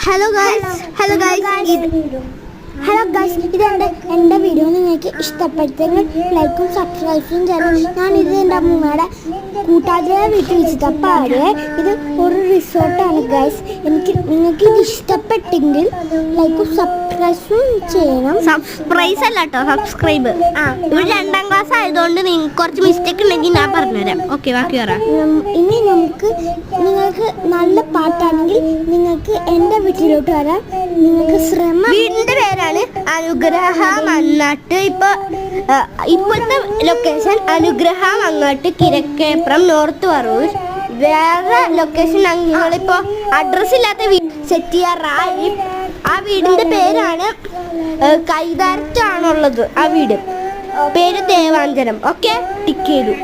Hello guys എൻ്റെ video നിങ്ങൾക്ക് ഇഷ്ടപ്പെട്ടെങ്കിൽ ലൈക്കും സബ്സ്ക്രൈബും ചെയ്യണം. ഞാനിത് എൻ്റെ അമ്മയുടെ കൂട്ടാളിയെ വീട്ടിൽ വെച്ചിട്ടപ്പോൾ ഇത് ഒരു റിസോർട്ടാണ് ഗൈസ്. നിങ്ങൾക്ക് ഇത് ഇഷ്ടപ്പെട്ടെങ്കിൽ ലൈക്കും സബ്സ്ക്രൈബും ചെയ്യണം. സബ്സ്ക്രൈബ് അല്ല കേട്ടോ, സബ്സ്ക്രൈബ്. ഇവിടെ 2ാം ക്ലാസ് ആയതുകൊണ്ട് നിങ്ങൾക്ക് കുറച്ച് മിസ്റ്റേക്ക് ഉണ്ടെങ്കിൽ ഞാൻ പറഞ്ഞുതരാം. ഓക്കെ, ബാക്കി പറ. ഇനി നിങ്ങൾക്ക് നല്ല പാട്ടാണെങ്കിൽ നിങ്ങൾക്ക് എൻ്റെ വീട്ടിലോട്ട് വരാം. നിങ്ങൾക്ക് വീടിന്റെ പേരാണ് അനുഗ്രഹ മങ്ങാട്ട്. ഇപ്പോഴത്തെ ലൊക്കേഷൻ അനുഗ്രഹ മങ്ങാട്ട്, കിഴക്കേപ്പുറം, നോർത്ത് പറവൂർ. വേറെ ലൊക്കേഷൻ നിങ്ങളിപ്പോ അഡ്രസ് ഇല്ലാത്ത സെറ്റ് ചെയ്യാറായി. ആ വീടിന്റെ പേരാണ് കൈതാരത്താണുള്ളത്. ആ വീട് പേര് ദേവാഞ്ചനം. ഓക്കെ, ടിക്ക് ചെയ്തു.